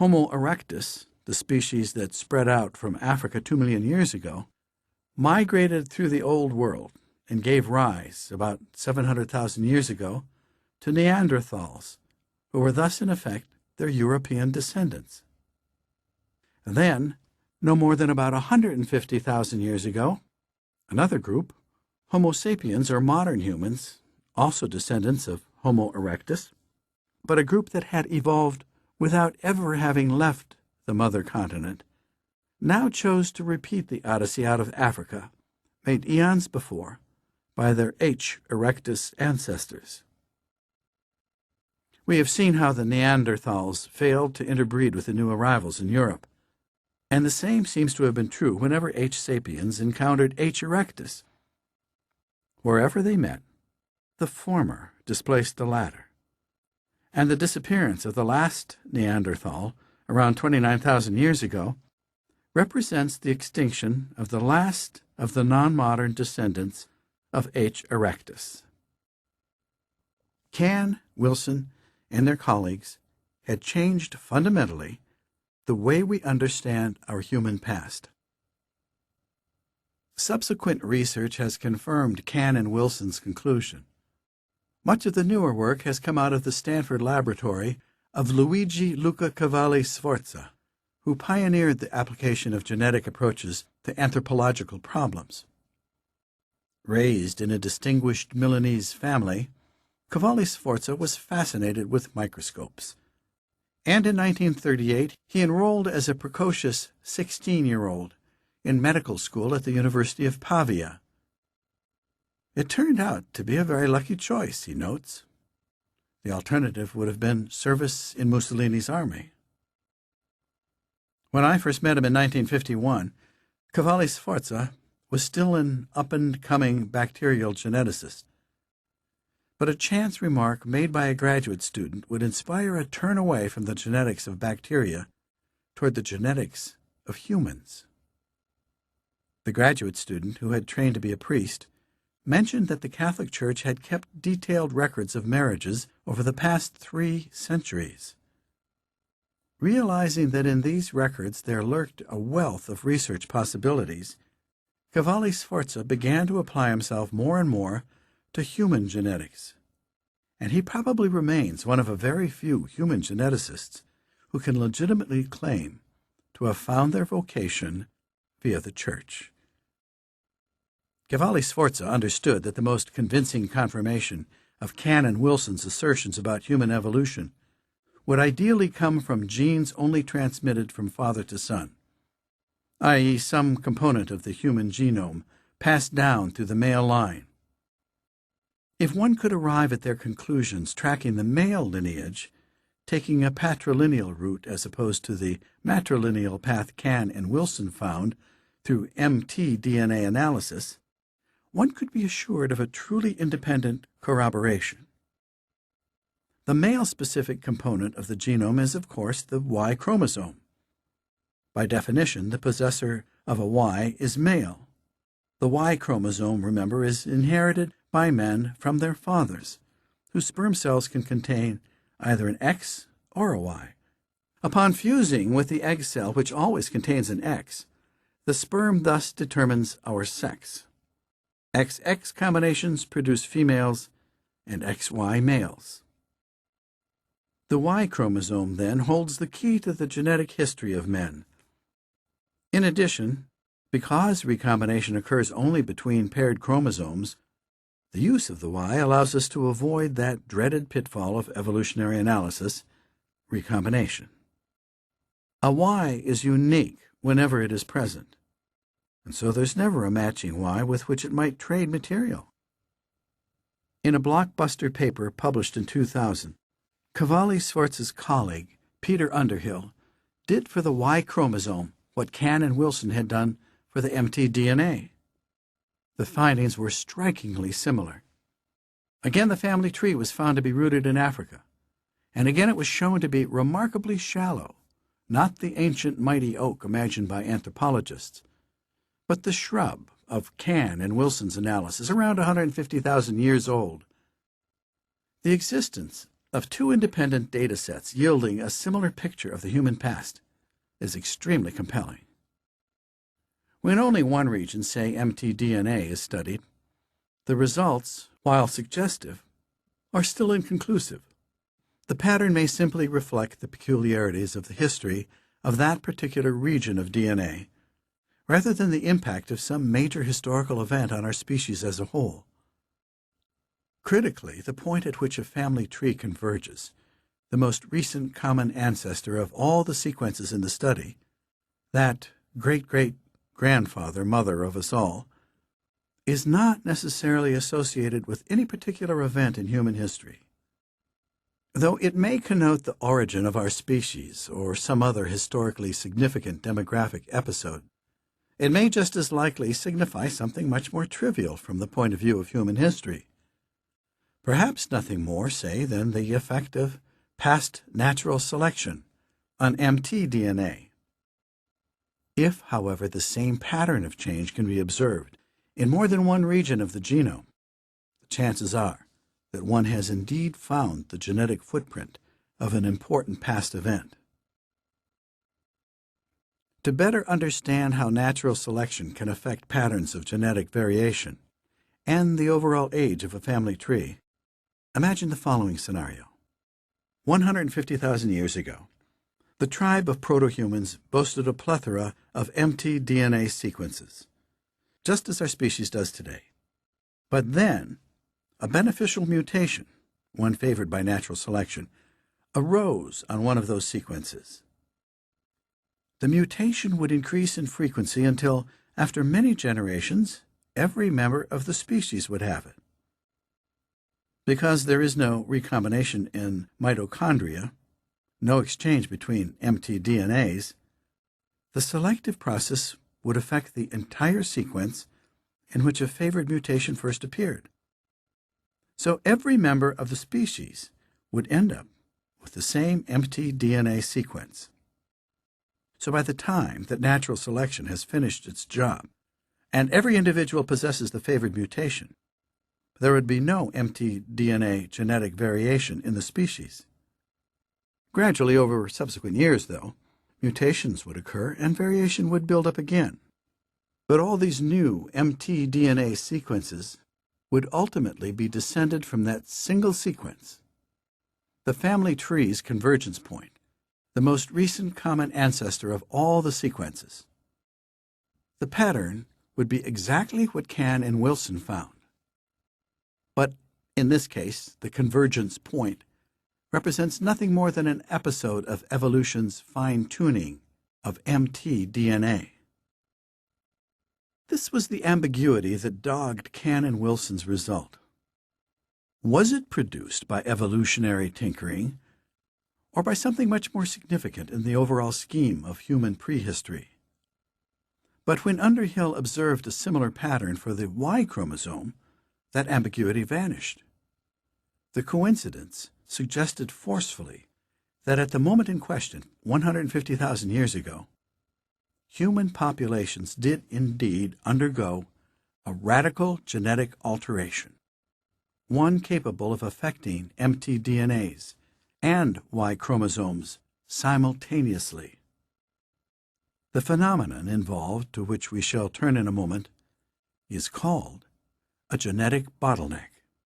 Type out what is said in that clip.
Homo erectus, the species that spread out from Africa 2 million years ago, migrated through the Old World and gave rise, about 700,000 years ago, to Neanderthals, who were thus in effect their European descendants. Then, no more than about 150,000 years ago, another group, Homo sapiens or modern humans, also descendants of Homo erectus, but a group that had evolved without ever having left the mother continent, now chose to repeat the odyssey out of Africa, made eons before by their H. erectus ancestors. We have seen how the Neanderthals failed to interbreed with the new arrivals in Europe, and the same seems to have been true whenever H. sapiens encountered H. erectus. Wherever they met, the former displaced the latter, and the disappearance of the last Neanderthal, around 29,000 years ago, represents the extinction of the last of the non-modern descendants of H. erectus. Cahn, Wilson, and their colleagues had changed fundamentally the way we understand our human past. Subsequent research has confirmed Cahn and Wilson's conclusion. Much of the newer work has come out of the Stanford laboratory of Luigi Luca Cavalli Sforza, who pioneered the application of genetic approaches to anthropological problems. Raised in a distinguished Milanese family, Cavalli Sforza was fascinated with microscopes, and in 1938 he enrolled as a precocious 16-year-old in medical school at the University of Pavia. It turned out to be a very lucky choice, he notes. The alternative would have been service in Mussolini's army. When I first met him in 1951, Cavalli Sforza was still an up-and-coming bacterial geneticist. But a chance remark made by a graduate student would inspire a turn away from the genetics of bacteria toward the genetics of humans. The graduate student, who had trained to be a priest, mentioned that the Catholic Church had kept detailed records of marriages over the past 3 centuries. Realizing that in these records there lurked a wealth of research possibilities, Cavalli Sforza began to apply himself more and more to human genetics, and he probably remains one of a very few human geneticists who can legitimately claim to have found their vocation via the Church. Cavalli Sforza understood that the most convincing confirmation of Cahn and Wilson's assertions about human evolution would ideally come from genes only transmitted from father to son, i.e., some component of the human genome passed down through the male line. If one could arrive at their conclusions tracking the male lineage, taking a patrilineal route as opposed to the matrilineal path Cahn and Wilson found through mtDNA analysis, one could be assured of a truly independent corroboration. The male-specific component of the genome is, of course, the Y chromosome. By definition, the possessor of a Y is male. The Y chromosome, remember, is inherited by men from their fathers, whose sperm cells can contain either an X or a Y. Upon fusing with the egg cell, which always contains an X, the sperm thus determines our sex. XX combinations produce females and XY males. The Y chromosome, then, holds the key to the genetic history of men. In addition, because recombination occurs only between paired chromosomes, the use of the Y allows us to avoid that dreaded pitfall of evolutionary analysis, recombination. A Y is unique whenever it is present, and so there's never a matching Y with which it might trade material. In a blockbuster paper published in 2000, Cavalli Sforza's colleague, Peter Underhill, did for the Y chromosome what Cahn and Wilson had done for the mtDNA. The findings were strikingly similar. Again, the family tree was found to be rooted in Africa, and again it was shown to be remarkably shallow, not the ancient mighty oak imagined by anthropologists, but the shrub of Cahn and Wilson's analysis, around 150,000 years old. The existence of two independent data sets yielding a similar picture of the human past is extremely compelling. When only one region, say mtDNA, is studied, the results, while suggestive, are still inconclusive. The pattern may simply reflect the peculiarities of the history of that particular region of DNA, rather than the impact of some major historical event on our species as a whole. Critically, the point at which a family tree converges, the most recent common ancestor of all the sequences in the study, that great-great-grandfather, mother of us all, is not necessarily associated with any particular event in human history. Though it may connote the origin of our species or some other historically significant demographic episode, it may just as likely signify something much more trivial from the point of view of human history. Perhaps nothing more, say, than the effect of past natural selection on mtDNA. If, however, the same pattern of change can be observed in more than one region of the genome, the chances are that one has indeed found the genetic footprint of an important past event. To better understand how natural selection can affect patterns of genetic variation and the overall age of a family tree, imagine the following scenario. 150,000 years ago, the tribe of proto-humans boasted a plethora of mtDNA sequences, just as our species does today. But then, a beneficial mutation, one favored by natural selection, arose on one of those sequences. The mutation would increase in frequency until, after many generations, every member of the species would have it. Because there is no recombination in mitochondria, no exchange between mtDNAs, the selective process would affect the entire sequence in which a favored mutation first appeared. So every member of the species would end up with the same mtDNA sequence. So by the time that natural selection has finished its job, and every individual possesses the favored mutation, there would be no mtDNA genetic variation in the species. Gradually, over subsequent years, though, mutations would occur and variation would build up again. But all these new mtDNA sequences would ultimately be descended from that single sequence, the family tree's convergence point, the most recent common ancestor of all the sequences. The pattern would be exactly what Can and Wilson found. But in this case, the convergence point represents nothing more than an episode of evolution's fine-tuning of mtDNA. This was the ambiguity that dogged Can and Wilson's result. Was it produced by evolutionary tinkering, or by something much more significant in the overall scheme of human prehistory? But when Underhill observed a similar pattern for the Y chromosome, that ambiguity vanished. The coincidence suggested forcefully that at the moment in question, 150,000 years ago, human populations did indeed undergo a radical genetic alteration, one capable of affecting mtDNAs and Y chromosomes simultaneously. The phenomenon involved, to which we shall turn in a moment, is called a genetic bottleneck.